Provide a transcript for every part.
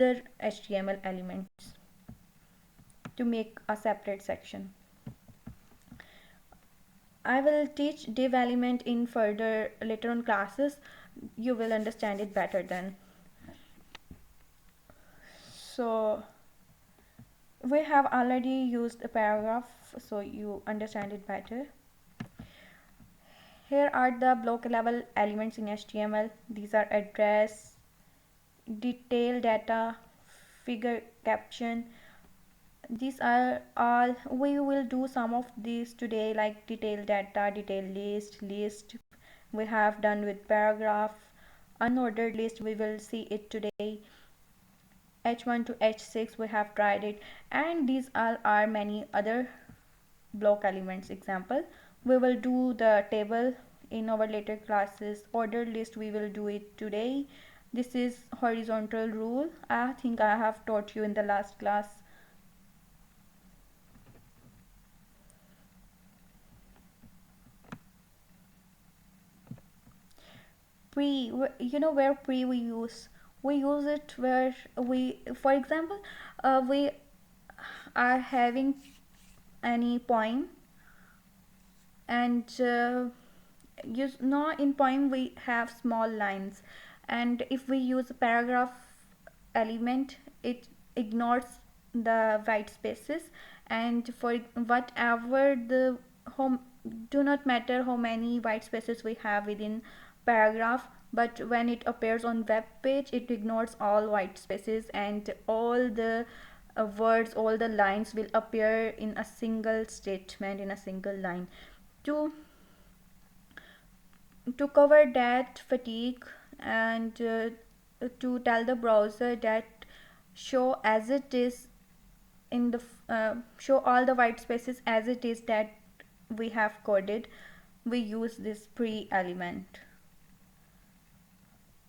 other HTML elements to make a separate section. I will teach div element in further later on classes. You will understand it better then. So we have already used a paragraph, so you understand it better. Here are the block level elements in HTML. These are address, detail data, figure caption. These are all. We will do some of these today, like detail data, detail list we have done with paragraph, unordered list we will see it today, h1 to h6 we have tried it, and these all are many other block elements example. We will do the table in our later classes. Ordered list we will do it today. This is horizontal rule. I think I have taught you in the last class. Pre, you know where pre we use it where we, for example, we are having any poem, and you know in poem we have small lines, and if we use a paragraph element it ignores the white spaces, and for whatever the home, do not matter how many white spaces we have within paragraph, but when it appears on web page it ignores all white spaces, and all the words, all the lines will appear in a single statement, in a single line. to to cover that fatigue, and to tell the browser that show as it is in the show all the white spaces as it is that we have coded, we use this pre element.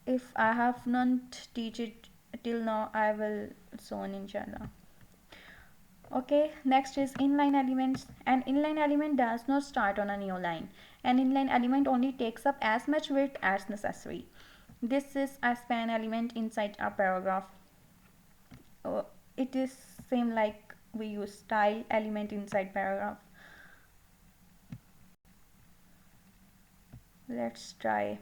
If I have not teach it till now, I will soon inshallah. Okay, next is inline elements. An inline element does not start on a new line. An inline element only takes up as much width as necessary. This is a span element inside a paragraph. It is same like we use style element inside paragraph. Let's try.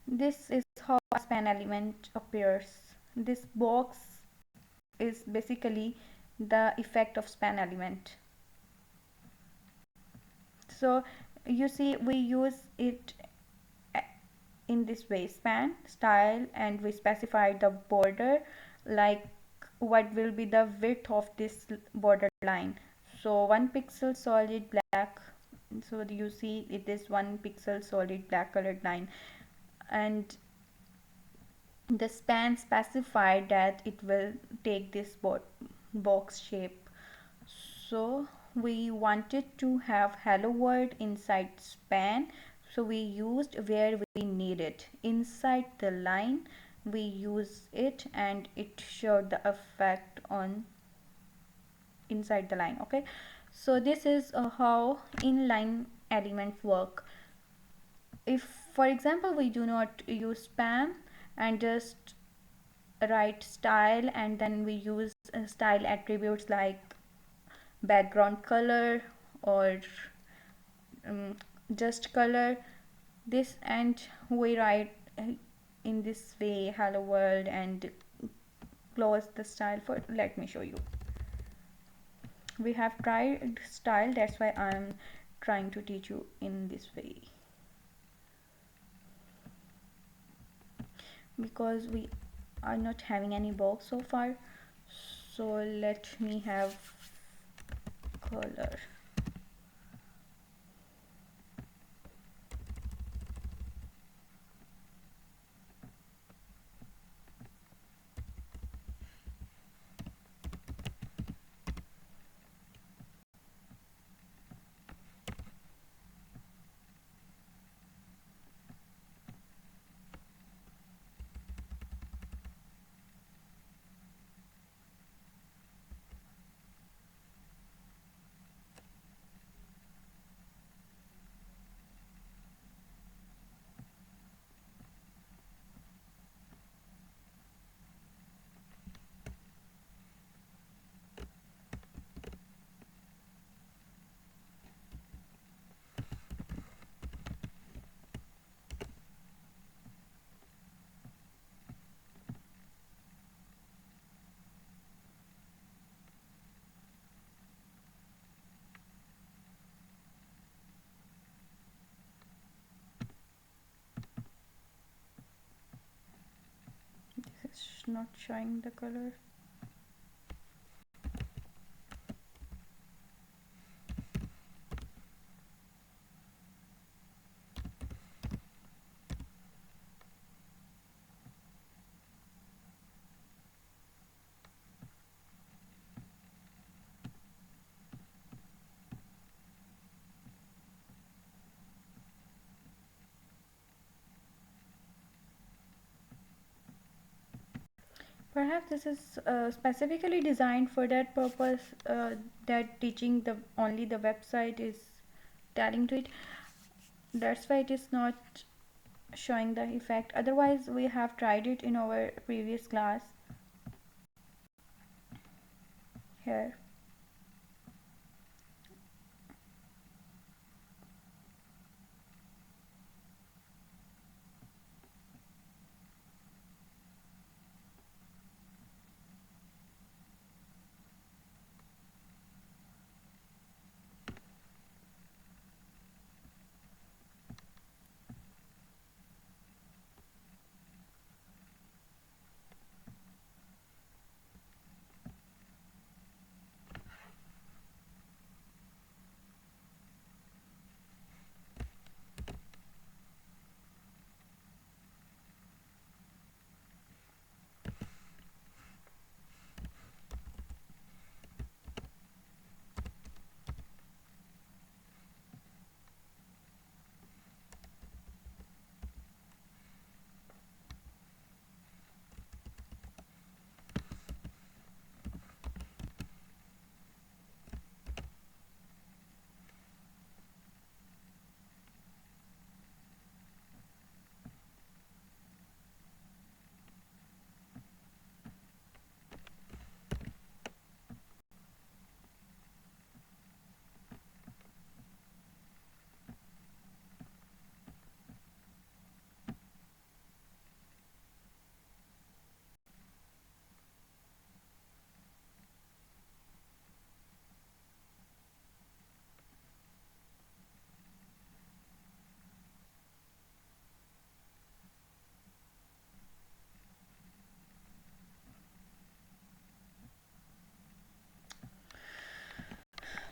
This is how a span element appears. This box is basically the effect of span element. So you see we use it in this way: span, style, and we specify the border, like what will be the width of this border line. So 1 pixel solid black, so you see it is 1 pixel solid black colored line, and the span specified that it will take this box shape. So we wanted to have hello world inside span, so we used where we need it inside the line, we use it, and it showed the effect on inside the line. Okay, so this is how inline elements work. If for example we do not use span and just write style, and then we use style attributes like background color or just color this, and we write in this way hello world and close the style. For let me show you, we have tried style, that's why I'm trying to teach you in this way, because we are not having any box so far. So let me have color. not showing the color. Perhaps this is specifically designed for that purpose, that teaching the only the website is telling to it. That's why it is not showing the effect. Otherwise we have tried it in our previous class. Here,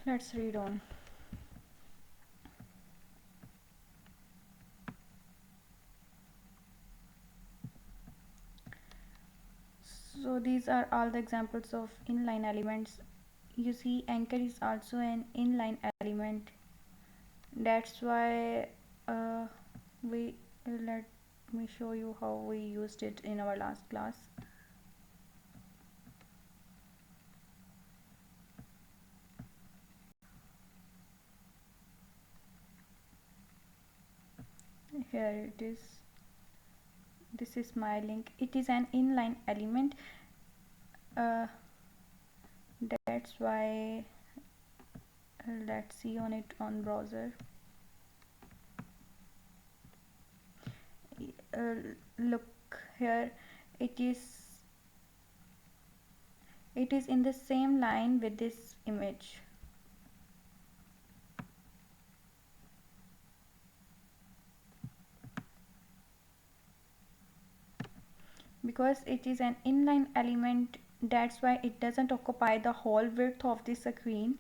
let's read on. So these are all the examples of inline elements. You see, anchor is also an inline element. That's why we let me show you how we used it in our last class. Here it is. This is my link. It is an inline element. uh, that's why let's see on it on browser. uh, Look here, it is in the same line with this image. Because it is an inline element, that's why it doesn't occupy the whole width of the screen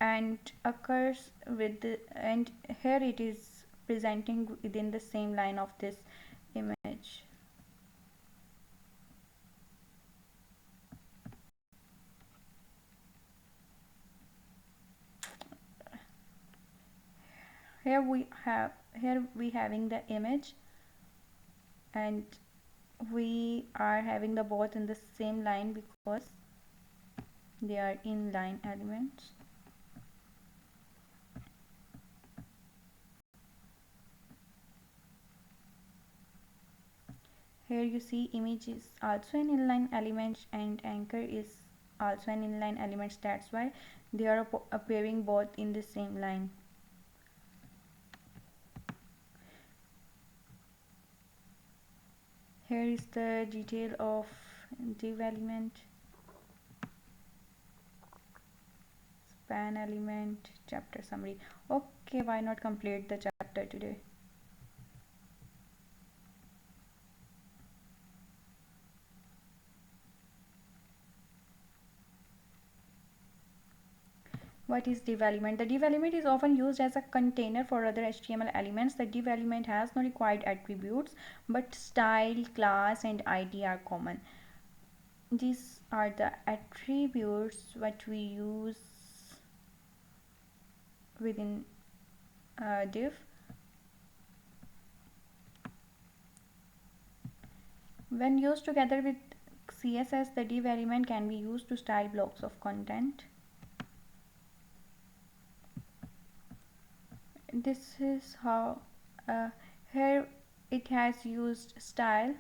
and occurs with the, and here it is presenting within the same line of this image. Here we having the image, and we are having the both in the same line because they are inline elements. Here you see image is also an inline element and anchor is also an inline element. That's why they are appearing both in the same line. Here is the detail of div element, span element, chapter summary. Okay, why not complete the chapter today? What is div element? The div element is often used as a container for other HTML elements. The div element has no required attributes, but style, class, and ID are common. These are the attributes what we use within div. When used together with CSS, the div element can be used to style blocks of content. This is how here it has used style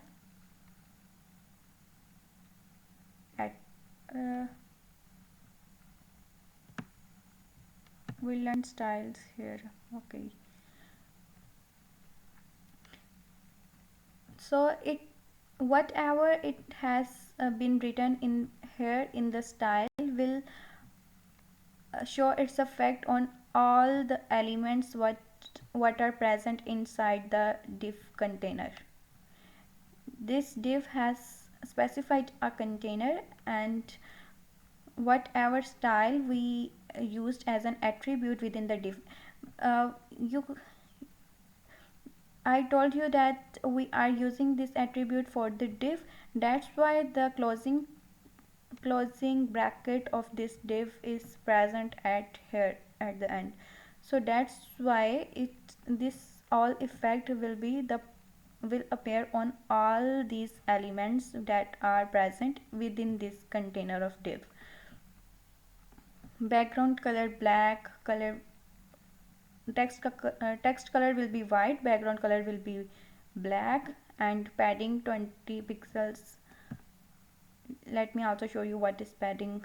at we learned styles here. Okay, so it whatever it has been written in here in the style will show its effect on all the elements what are present inside the div container. This div has specified a container, and whatever style we used as an attribute within the div, you I told you that we are using this attribute for the div. That's why the closing bracket of this div is present at here at the end. So that's why this all effect will appear on all these elements that are present within this container of div. Background color black, text color will be white, background color will be black, and padding 20 pixels. Let me also show you what is padding.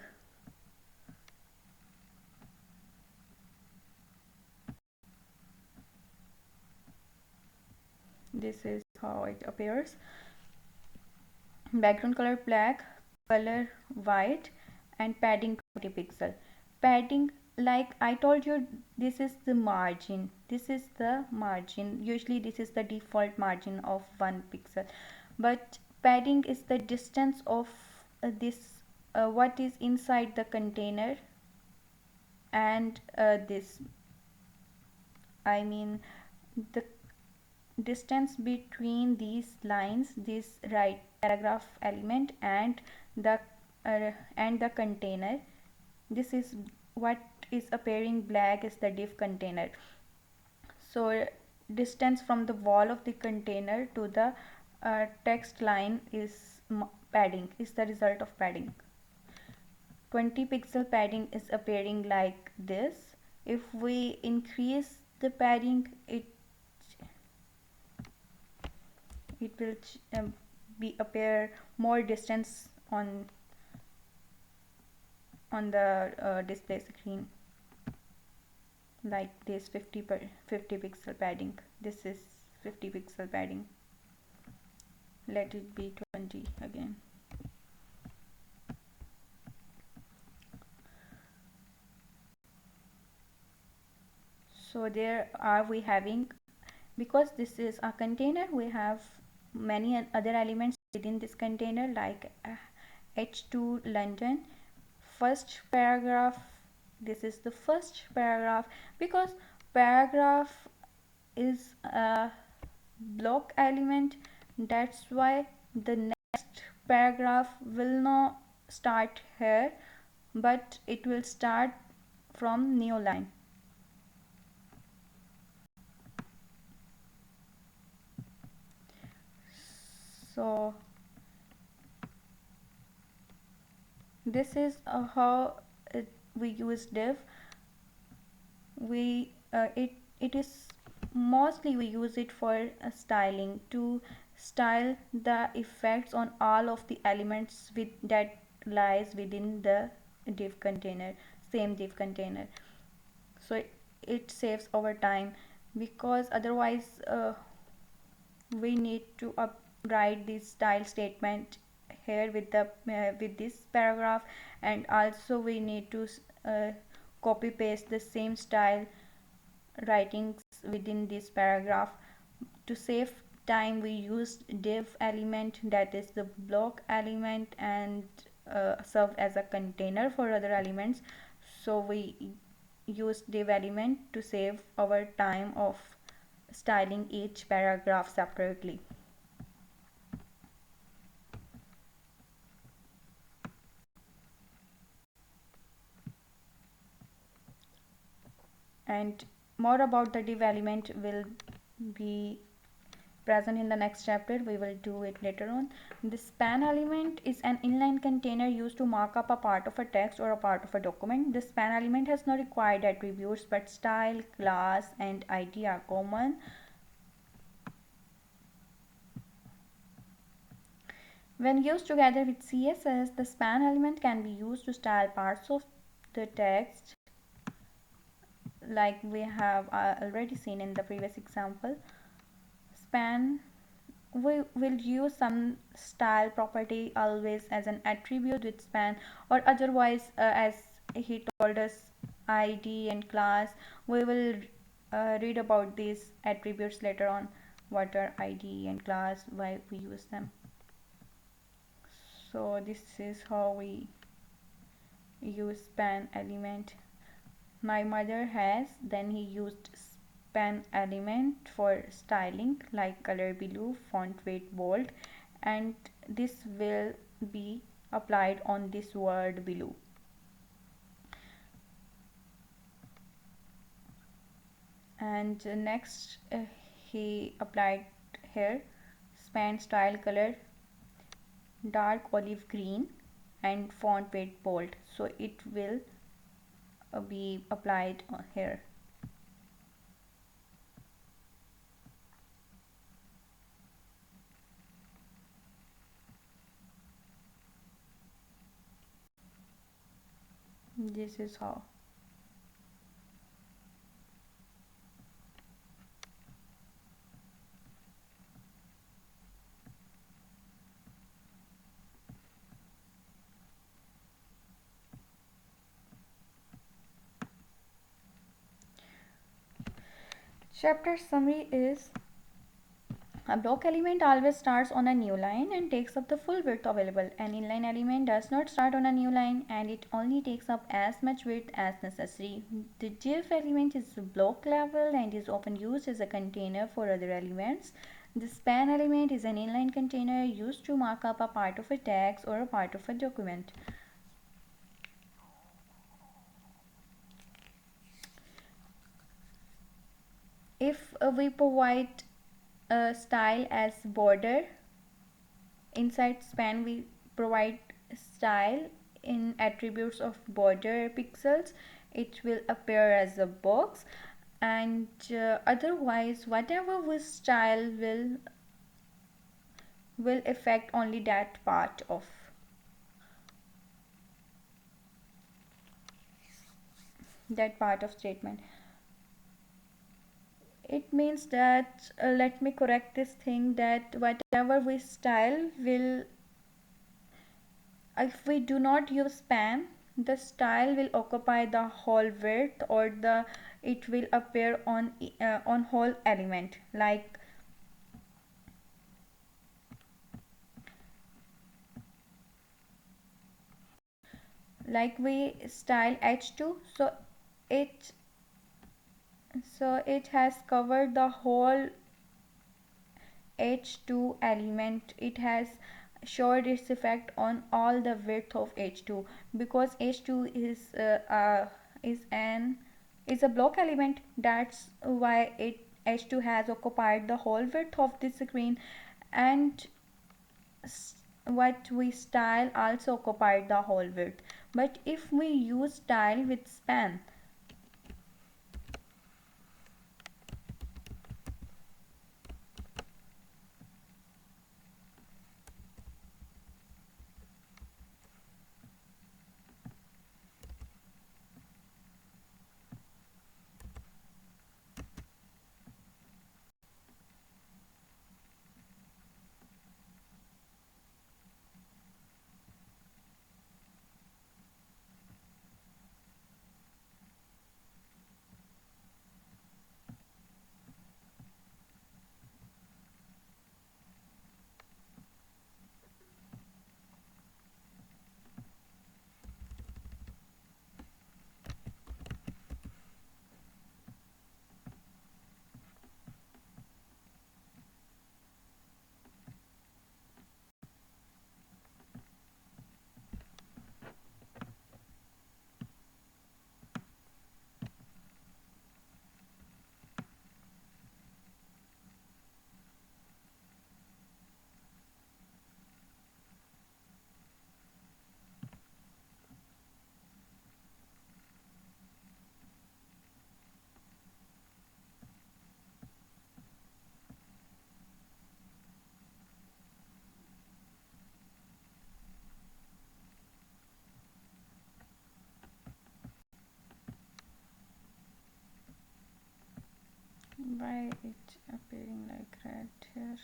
This is how it appears. Background color black, color white, and padding 20 pixel. Padding, like I told you, this is the margin. This is the margin. Usually this is the default margin of 1 pixel, but padding is the distance of this what is inside the container, and this I mean the distance between these lines, this right paragraph element and the container. This is what is appearing black is the div container. So distance from the wall of the container to the text line is padding, is the result of padding. 20 pixel padding is appearing like this. If we increase the padding, it will be appear more distance on the display screen, like this 50 pixel padding. This is 50 pixel padding. Let it be 20 again. So there are we having, because this is a container, we have many other elements within this container, like H2 London, first paragraph. This is the first paragraph, because paragraph is a block element. That's why the next paragraph will not start here, but it will start from new line. So this is how we use div. It is mostly we use it for styling, to style the effects on all of the elements with that lies within the div container, same div container. So it saves our time, because otherwise we need to write this style statement here with the with this paragraph, and also we need to copy paste the same style writings within this paragraph. To save time, we used div element, that is the block element, and served as a container for other elements. So we use div element to save our time of styling each paragraph separately. And more about the div element will be present in the next chapter. We will do it later on. The span element is an inline container used to mark up a part of a text or a part of a document. The span element has no required attributes, but style, class, and id are common. When used together with css, the span element can be used to style parts of the text, like we have already seen in the previous example. Span, we will use some style property always as an attribute with span, or otherwise as he told us, id and class. We will read about these attributes later on, what are id and class, why we use them. So this is how we use span element. My mother has, then he used span element for styling, like color below, font weight bold, and this will be applied on this word below. And next he applied here span style color dark olive green and font weight bold, so it will be applied here. This is how. Chapter summary is: a block element always starts on a new line and takes up the full width available. An inline element does not start on a new line and it only takes up as much width as necessary. The div element is block level and is often used as a container for other elements. The span element is an inline container used to mark up a part of a text or a part of a document. If we provide a style as border, inside span we provide style in attributes of border pixels, it will appear as a box, and otherwise whatever we style will affect only that part of statement. It means that let me correct this thing, that whatever we style will, if we do not use span, the style will occupy the whole width, or the it will appear on whole element, like we style h2, it it has covered the whole h2 element. It has showed its effect on all the width of h2, because h2 is a block element. That's why h2 has occupied the whole width of the screen, and what we style also occupied the whole width. But if we use style with span, Why it appearing like red here?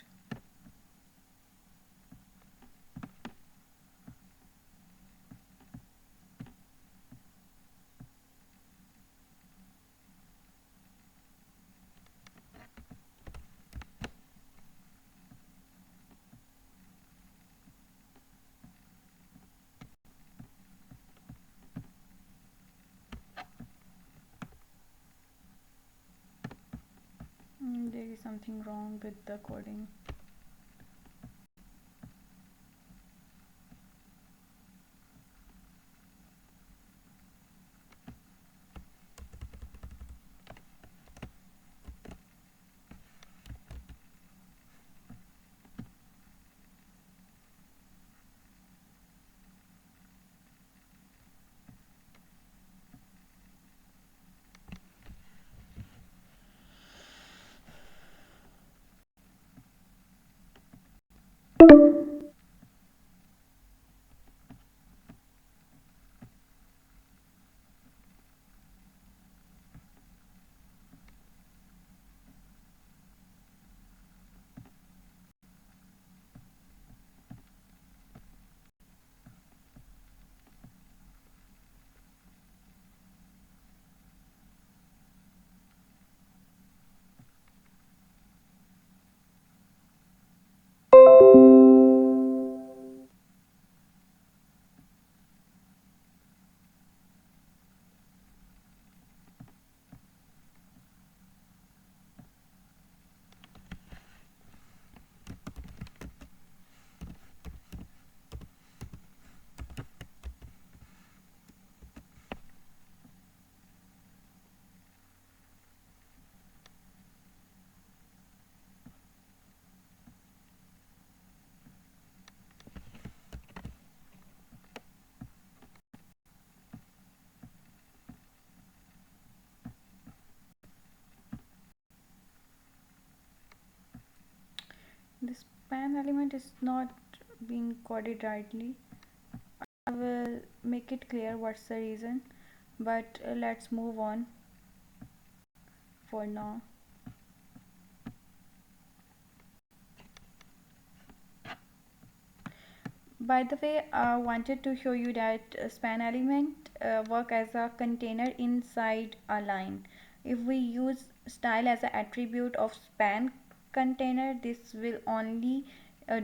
There is something wrong with the coding. This span element is not being coded rightly. I will make it clear what's the reason, but let's move on for now. By the way, I wanted to show you that span element work as a container inside a line. If we use style as an attribute of span container, this will only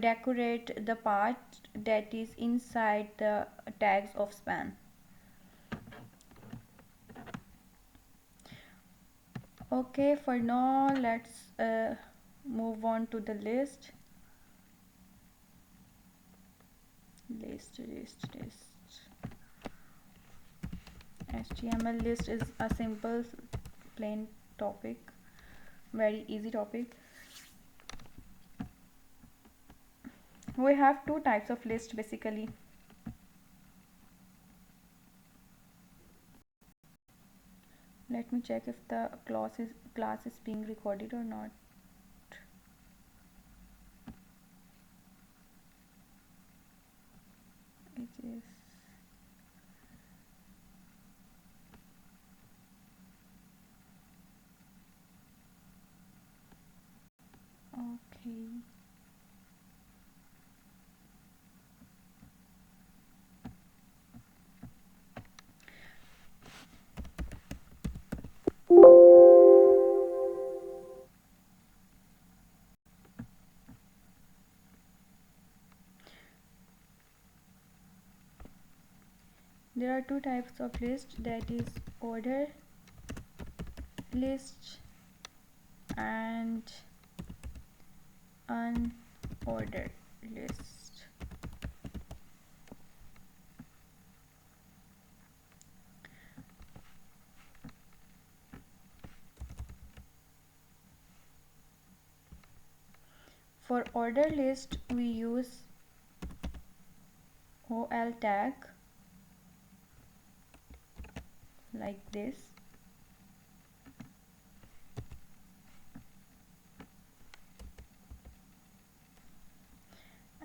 decorate the part that is inside the tags of span. Okay, for now let's move on to the list. HTML list is a simple plain topic, very easy topic. We have two types of list basically. Let me check if the class is being recorded or not. It is. Okay. There are two types of list, that is order list and unordered list. For order list we use OL tag like this,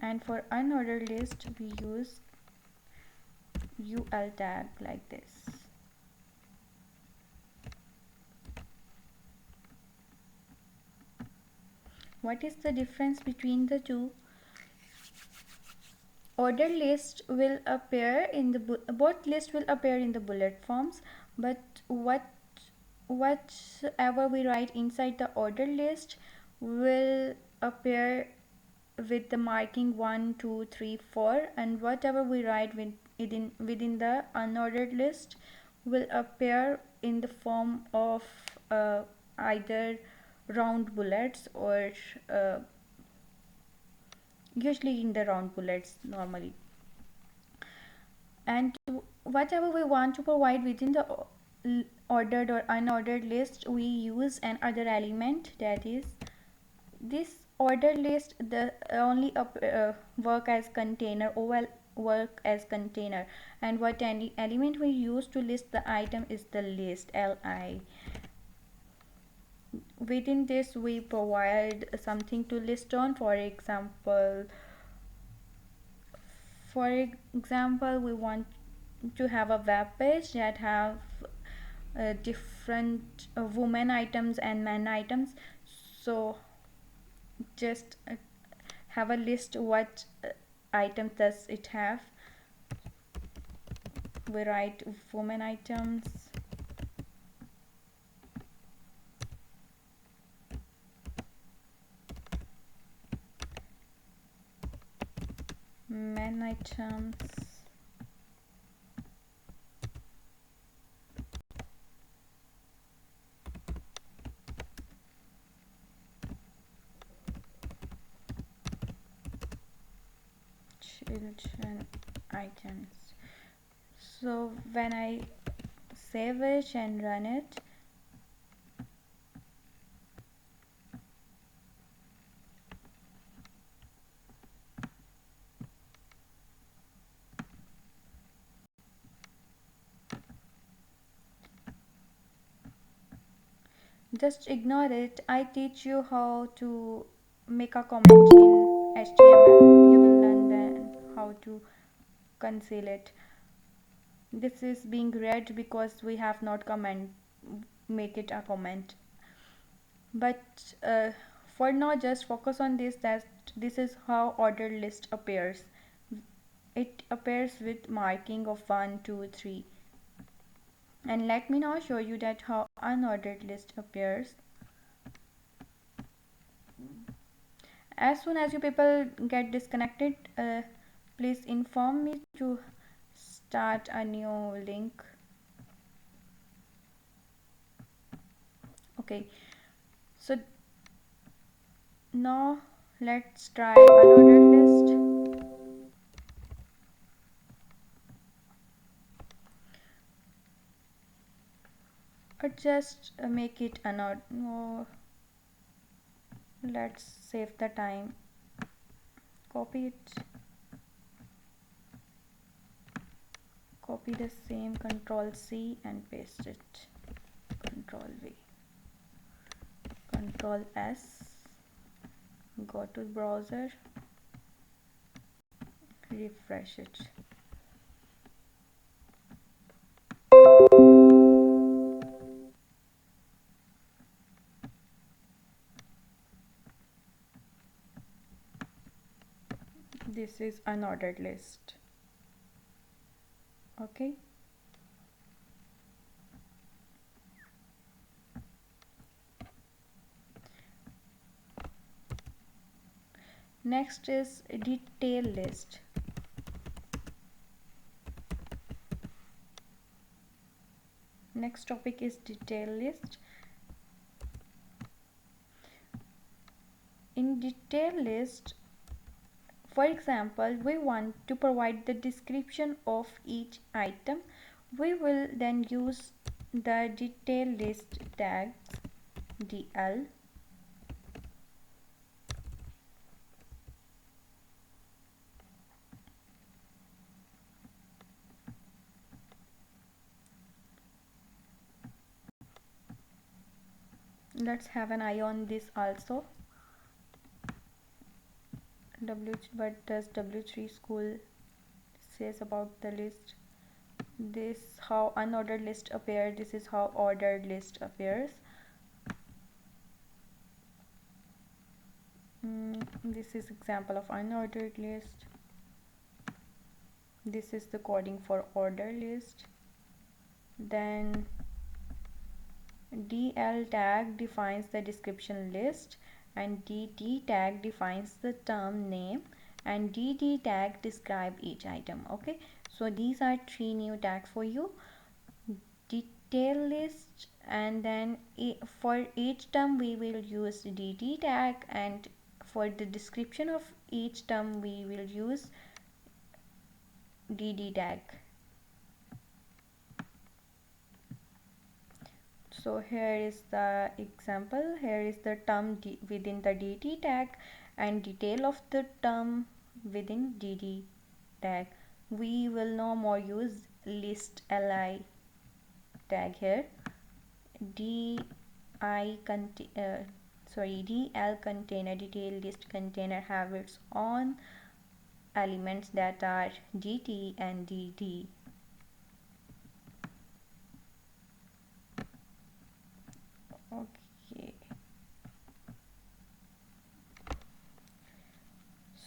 and for unordered list we use UL tag like this. What is the difference between the two? Ordered list will appear in the both lists will appear in the bullet forms, but whatever we write inside the ordered list will appear with the marking 1, 2, 3, 4, and whatever we write within the unordered list will appear in the form of either round bullets or uh, usually in the round bullets normally. And whatever we want to provide within the ordered or unordered list, we use another element, that is this ordered list the only work as container or will work as container, and what any element we use to list the item is the list, li. Within this we provide something to list on. For example, we want to have a web page that have different women items and men items. So just have a list what items does it have. We write women items, men items, children items. So when I save it and run it, just ignore it. I teach you how to make a comment in HTML. You will learn then how to conceal it. This is being read because we have not comment make it a comment. But for now, just focus on this, that this is how ordered list appears. It appears with marking of 1, 2, 3. And let me now show you that how unordered list appears. As soon as you people get disconnected, please inform me to start a new link. Okay, so now let's try unordered list. Or just make it unordered. No, let's save the time. Copy it. Copy the same, Control C and paste it. Control V. Control S. Go to browser. Refresh it. This is unordered list. Okay. Next is detail list. Next topic is detail list. In detail list, for example, we want to provide the description of each item. We will then use the detail list tags DL. Let's have an eye on this also. What does W3 school says about the list? This how unordered list appears. This is how ordered list appears. This is example of unordered list. This is the coding for order list. Then DL tag defines the description list, and DT tag defines the term name, and DD tag describe each item. Okay, so these are three new tags for you. Detail list, and then for each term we will use DT tag, and for the description of each term we will use DD tag. So here is the example. Here is the term within the DT tag and detail of the term within DD tag. We will no more use list li tag here. DL container, detail list container, have its own elements that are DT and DD. Okay,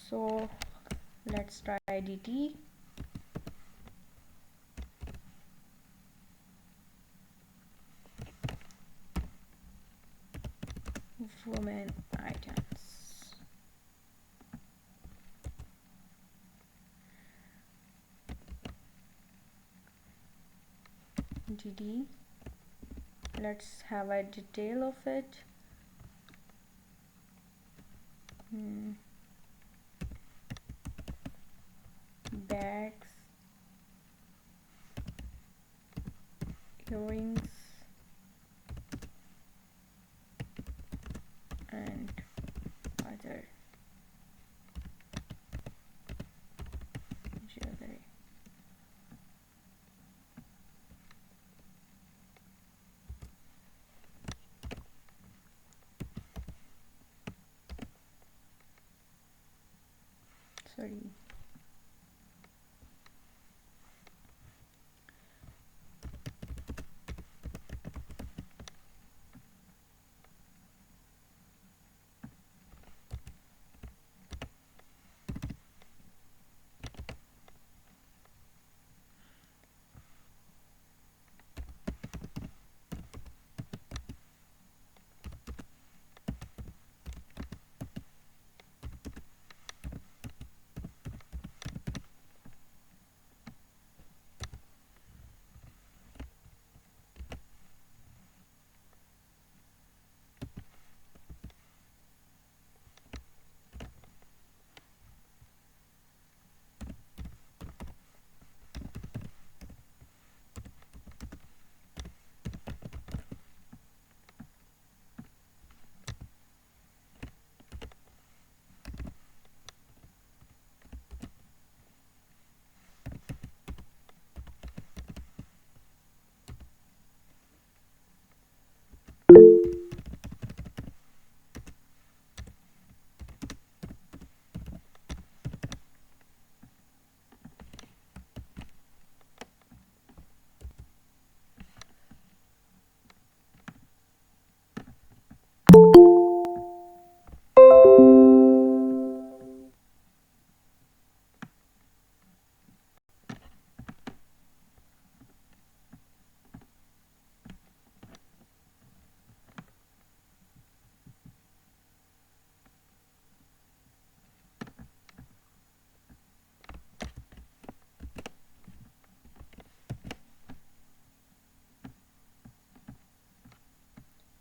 so let's try DT. Women items. DD. Let's have a detail of it. Bags, earrings, and other jewelry. Sorry.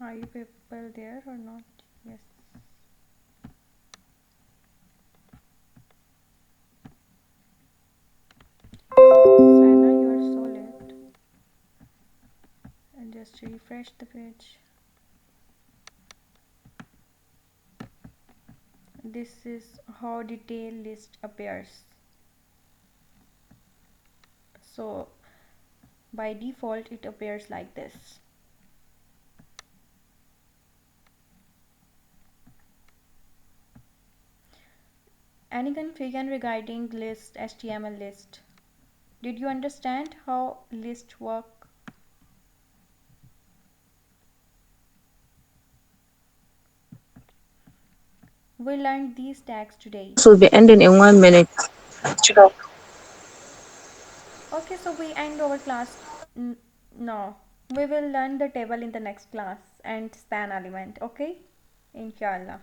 Are you people there or not? Yes. Sana, you are so late. And just refresh the page. This is how detail list appears. So by default it appears like this. Any confusion regarding list, HTML list? Did you understand how lists work? We learned these tags today. Class will be ending in 1 minute. Okay, so we end our class. No, we will learn the table in the next class and span element. Okay, inshallah.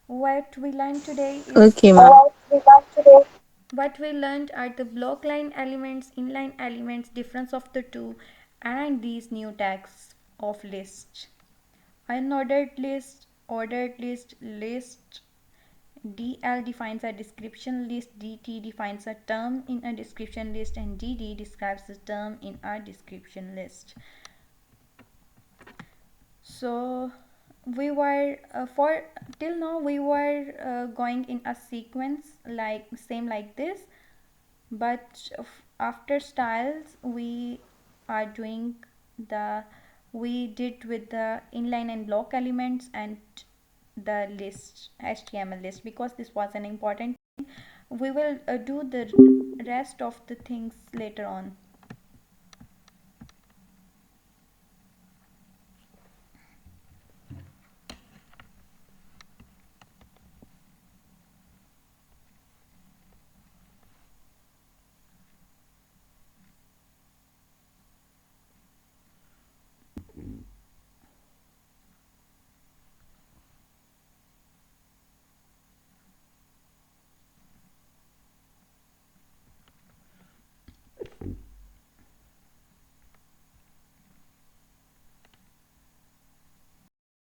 What we learned today is Okay, ma'am. what we learned are the block line elements, inline elements, difference of the two, and these new tags of list. Unordered list, ordered list, list. DL defines a description list, DT defines a term in a description list, and DD describes the term in a description list. So we were for till now we were going in a sequence like same like this, but after styles we are doing the we did with the inline and block elements and the list html list because this was an important thing. We will do the rest of the things later on.